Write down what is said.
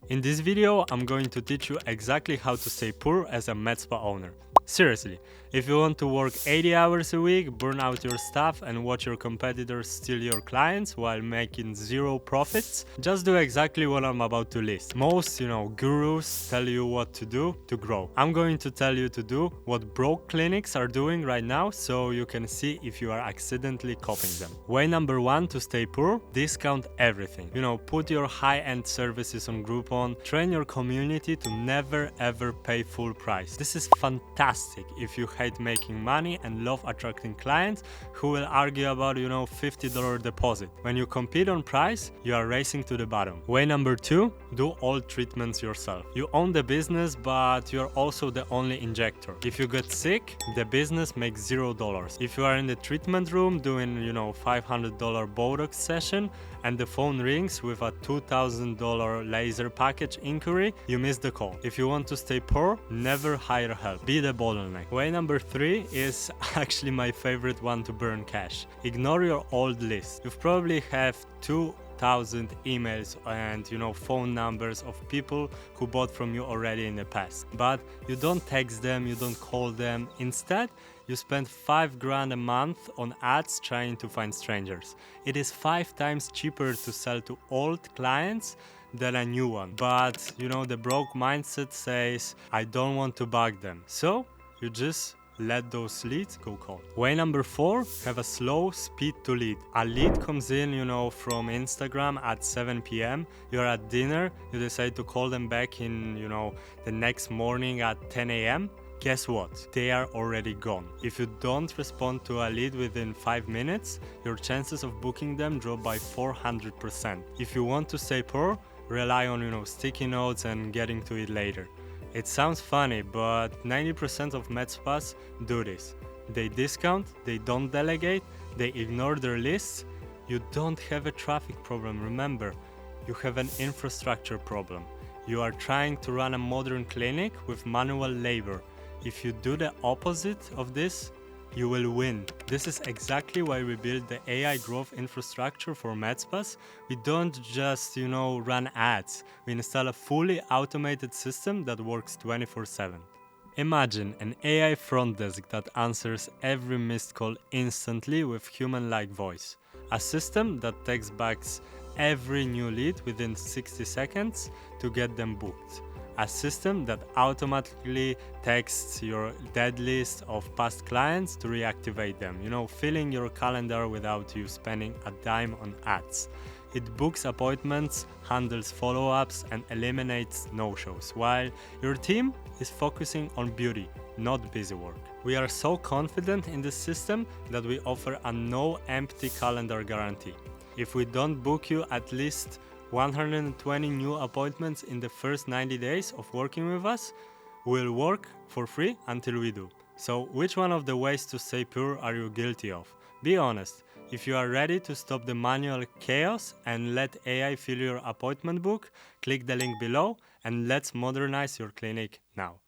In this video, I'm going to teach you exactly how to stay poor as a med spa owner. Seriously, if you want to work 80 hours a week, burn out your staff and watch your competitors steal your clients while making zero profits, just do exactly what I'm about to list. Most, gurus tell you what to do to grow. I'm going to tell you to do what broke clinics are doing right now so you can see if you are accidentally copying them. Way number 1 to stay poor, discount everything. Put your high-end services on Groupon, train your community to never ever pay full price. This is fantastic if you hate making money and love attracting clients who will argue about $50 deposit. When you compete on price, you are racing to the bottom. Way number 2, do all treatments yourself. You own the business, but you're also the only injector. If you get sick, the business makes $0. If you are in the treatment room doing $500 Botox session and the phone rings with a $2,000 laser package inquiry, you miss the call. If you want to stay poor, never hire help. Be the bottleneck. Way number 3 is actually my favorite one to burn cash. Ignore your old list. You probably have 2,000 emails and phone numbers of people who bought from you already in the past, but you don't text them, you don't call them. Instead, you spend $5,000 a month on ads trying to find strangers. It is 5 times cheaper to sell to old clients than a new one, but the broke mindset says I don't want to bug them, so you just let those leads go cold. Way number 4, have a slow speed to lead. A lead comes in, from Instagram at 7 p.m. You're at dinner, you decide to call them back in, the next morning at 10 a.m. Guess what? They are already gone. If you don't respond to a lead within 5 minutes, your chances of booking them drop by 400%. If you want to stay poor, rely on, sticky notes and getting to it later. It sounds funny, but 90% of med spas do this. They discount, they don't delegate, they ignore their lists. You don't have a traffic problem, remember. You have an infrastructure problem. You are trying to run a modern clinic with manual labor. If you do the opposite of this, you will win. This is exactly why we build the AI growth infrastructure for med spas. We don't just, run ads. We install a fully automated system that works 24/7. Imagine an AI front desk that answers every missed call instantly with human-like voice. A system that takes back every new lead within 60 seconds to get them booked. A system that automatically texts your dead list of past clients to reactivate them, filling your calendar without you spending a dime on ads. It books appointments, handles follow-ups, and eliminates no-shows, while your team is focusing on beauty, not busy work. We are so confident in this system that we offer a no empty calendar guarantee. If we don't book you at least 120 new appointments in the first 90 days of working with us, we'll work for free until we do. So which one of the ways to stay poor are you guilty of? Be honest. If you are ready to stop the manual chaos and let AI fill your appointment book, click the link below and let's modernize your clinic now.